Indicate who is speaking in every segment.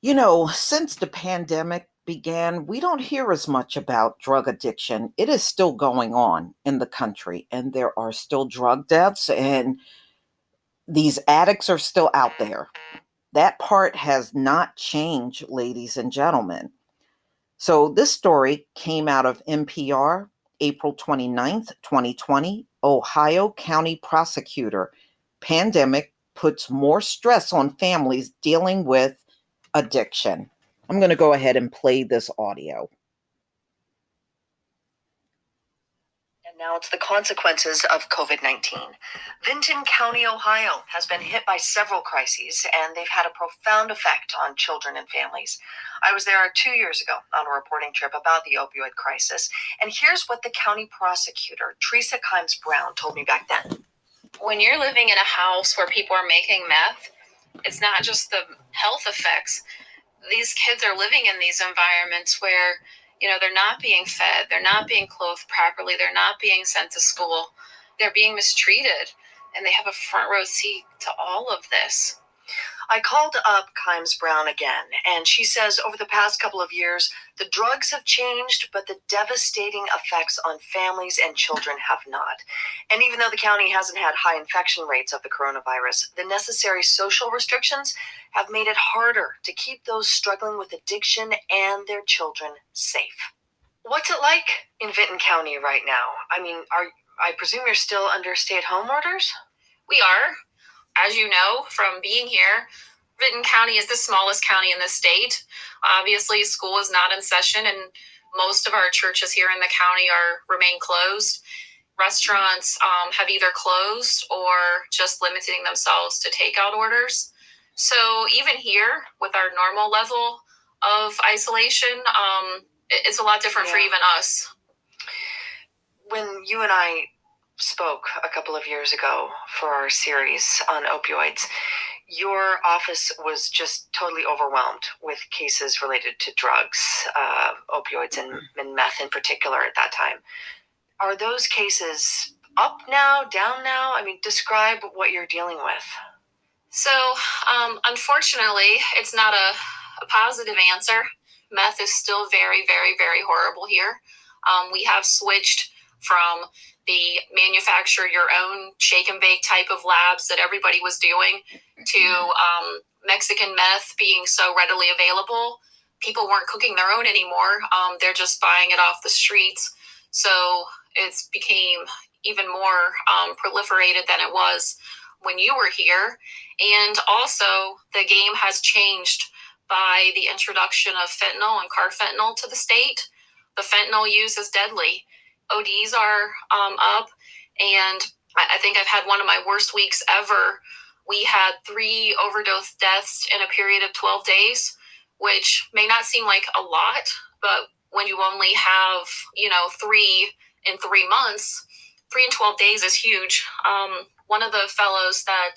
Speaker 1: Since the pandemic began, we don't hear as much about drug addiction. It is still going on in the country, and there are still drug deaths, and these addicts are still out there. That part has not changed, ladies and gentlemen. So, this story came out of NPR, April 29th, 2020. Ohio County prosecutor: pandemic puts more stress on families dealing with addiction. I'm going to go ahead and play this audio.
Speaker 2: And now it's the consequences of COVID-19. Vinton County, Ohio has been hit by several crises, and they've had a profound effect on children and families. I was there 2 years ago on a reporting trip about the opioid crisis, and here's what the county prosecutor, Teresa Kimes Brown, told me back then.
Speaker 3: When you're living in a house where people are making meth, it's not just the health effects. These kids are living in these environments where, they're not being fed, they're not being clothed properly, they're not being sent to school, they're being mistreated, and they have a front row seat to all of this.
Speaker 2: I called up Kimes Brown again, and she says over the past couple of years, the drugs have changed, but the devastating effects on families and children have not. And even though the county hasn't had high infection rates of the coronavirus, the necessary social restrictions have made it harder to keep those struggling with addiction and their children safe. What's it like in Vinton County right now? I presume you're still under stay-at-home orders?
Speaker 3: We are. As you know from being here, Vinton County is the smallest county in the state. Obviously, school is not in session, and most of our churches here in the county remain closed. Restaurants have either closed or just limiting themselves to takeout orders. So even here, with our normal level of isolation, it's a lot different for even us.
Speaker 2: When you and I spoke a couple of years ago for our series on opioids, your office was just totally overwhelmed with cases related to drugs, opioids and meth in particular at that time. Are those cases up now, down now? Describe what you're dealing with.
Speaker 3: So, unfortunately, it's not a positive answer. Meth is still very, very, very horrible here. We have switched from the manufacture your own shake and bake type of labs that everybody was doing to Mexican meth being so readily available. People weren't cooking their own anymore. They're just buying it off the streets. So it's became even more proliferated than it was when you were here. And also the game has changed by the introduction of fentanyl and carfentanil to the state. The fentanyl use is deadly. ODs are up, and I think I've had one of my worst weeks ever. We had 3 overdose deaths in a period of 12 days, which may not seem like a lot, but when you only have, 3 in 3 months, 3 in 12 days is huge. One of the fellows that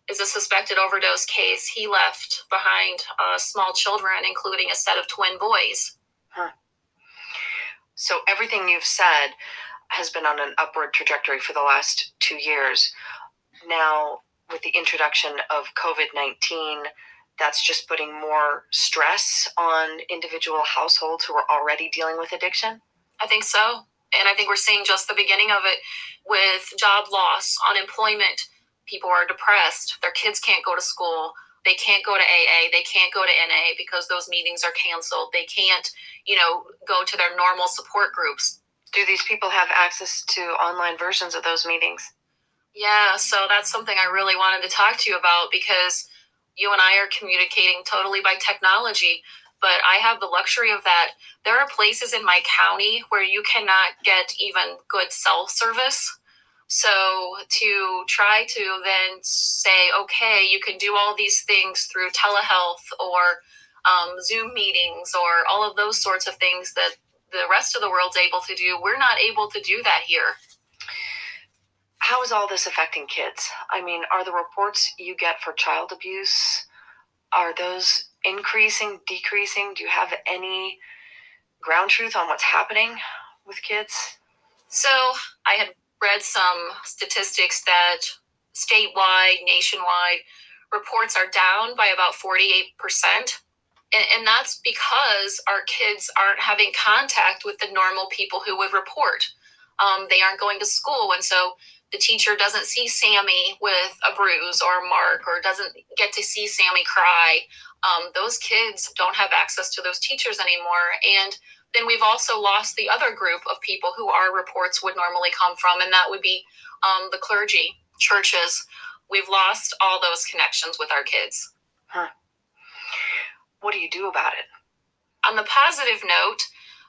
Speaker 3: is a suspected overdose case, he left behind small children, including a set of twin boys.
Speaker 2: Huh. So everything you've said has been on an upward trajectory for the last 2 years. Now, with the introduction of COVID-19, that's just putting more stress on individual households who are already dealing with addiction?
Speaker 3: I think so. And I think we're seeing just the beginning of it with job loss, unemployment. People are depressed. Their kids can't go to school. They can't go to AA. They can't go to NA because those meetings are canceled. They can't, go to their normal support groups.
Speaker 2: Do these people have access to online versions of those meetings?
Speaker 3: Yeah, so that's something I really wanted to talk to you about because you and I are communicating totally by technology, but I have the luxury of that. There are places in my county where you cannot get even good cell service. So to try to then say, okay, you can do all these things through telehealth or Zoom meetings or all of those sorts of things that the rest of the world's able to do, we're not able to do that here.
Speaker 2: How is all this affecting kids? Are the reports you get for child abuse, are those increasing, decreasing? Do you have any ground truth on what's happening with kids?
Speaker 3: So I had read some statistics that statewide, nationwide, reports are down by about 48%. And that's because our kids aren't having contact with the normal people who would report. They aren't going to school, and so the teacher doesn't see Sammy with a bruise or a mark, or doesn't get to see Sammy cry. Those kids don't have access to those teachers anymore. And then we've also lost the other group of people who our reports would normally come from, and that would be the clergy, churches. We've lost all those connections with our kids.
Speaker 2: Huh. What do you do about it?
Speaker 3: On the positive note,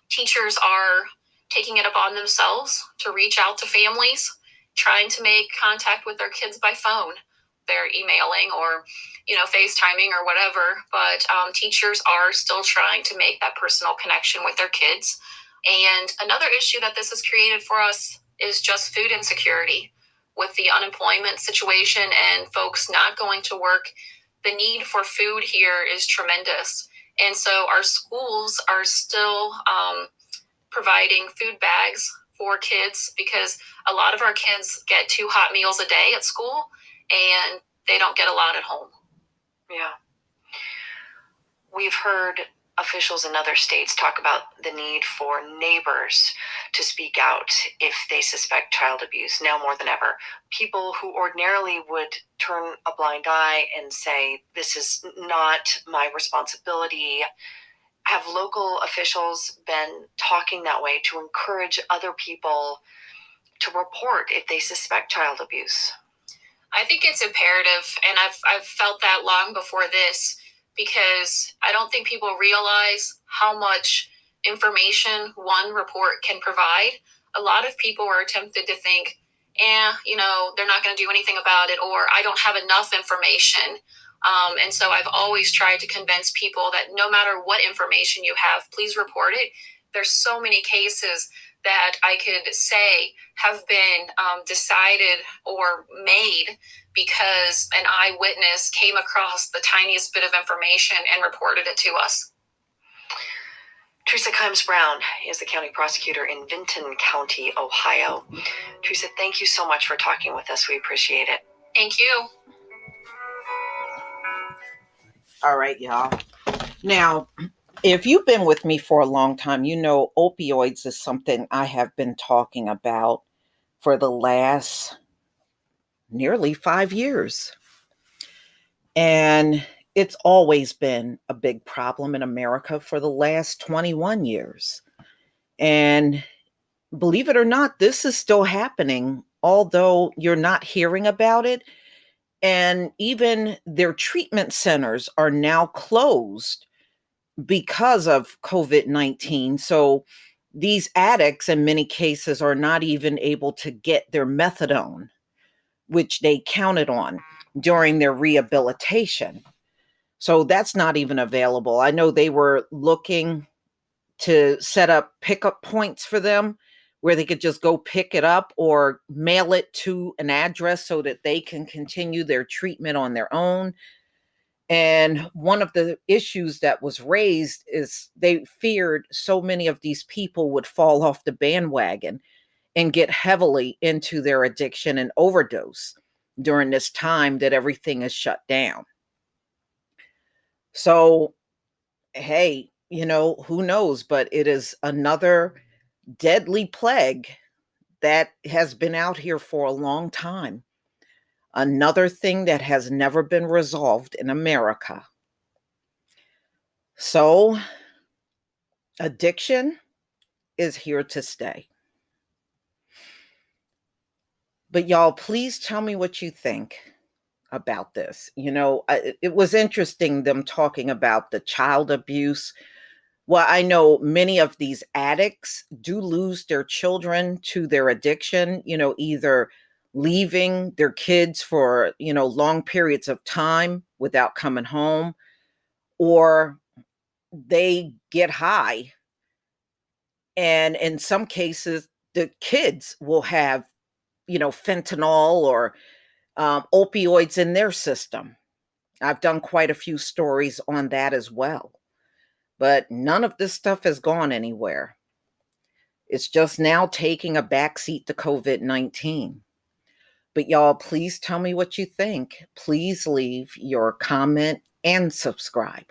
Speaker 3: teachers are taking it upon themselves to reach out to families, trying to make contact with their kids by phone. They're emailing or, FaceTiming or whatever, but teachers are still trying to make that personal connection with their kids. And another issue that this has created for us is just food insecurity. With the unemployment situation and folks not going to work, the need for food here is tremendous. And so our schools are still providing food bags for kids, because a lot of our kids get 2 hot meals a day at school and they don't get a lot at home.
Speaker 2: Yeah. We've heard officials in other states talk about the need for neighbors to speak out if they suspect child abuse, now more than ever. People who ordinarily would turn a blind eye and say, this is not my responsibility. Have local officials been talking that way to encourage other people to report if they suspect child abuse?
Speaker 3: I think it's imperative, and I've felt that long before this, because I don't think people realize how much information one report can provide. A lot of people are tempted to think, they're not going to do anything about it, or I don't have enough information. And so I've always tried to convince people that no matter what information you have, please report it. There's so many cases that I could say have been decided or made because an eyewitness came across the tiniest bit of information and reported it to us.
Speaker 2: Teresa Kimes Brown is the county prosecutor in Vinton County, Ohio. Teresa, thank you so much for talking with us. We appreciate it.
Speaker 3: Thank you.
Speaker 1: All right, y'all. Now, if you've been with me for a long time, you know opioids is something I have been talking about for the last nearly 5 years. And it's always been a big problem in America for the last 21 years. And believe it or not, this is still happening, although you're not hearing about it. And even their treatment centers are now closed because of COVID-19. So these addicts, in many cases, are not even able to get their methadone, which they counted on during their rehabilitation. So that's not even available. I know they were looking to set up pickup points for them where they could just go pick it up or mail it to an address so that they can continue their treatment on their own. And one of the issues that was raised is they feared so many of these people would fall off the bandwagon and get heavily into their addiction and overdose during this time that everything is shut down. So, hey, who knows? But it is another deadly plague that has been out here for a long time. Another thing that has never been resolved in America. So, addiction is here to stay. But y'all, please tell me what you think about this. It was interesting them talking about the child abuse. Well, I know many of these addicts do lose their children to their addiction, either leaving their kids for, long periods of time without coming home, or they get high. And in some cases, the kids will have, fentanyl or opioids in their system. I've done quite a few stories on that as well. But none of this stuff has gone anywhere. It's just now taking a backseat to COVID-19. But y'all, please tell me what you think. Please leave your comment and subscribe.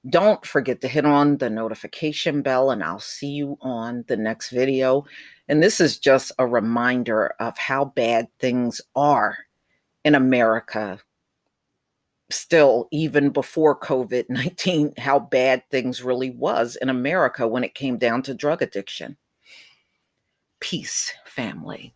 Speaker 1: Don't forget to hit on the notification bell, and I'll see you on the next video. And this is just a reminder of how bad things are in America still, even before COVID-19, how bad things really was in America when it came down to drug addiction. Peace, family.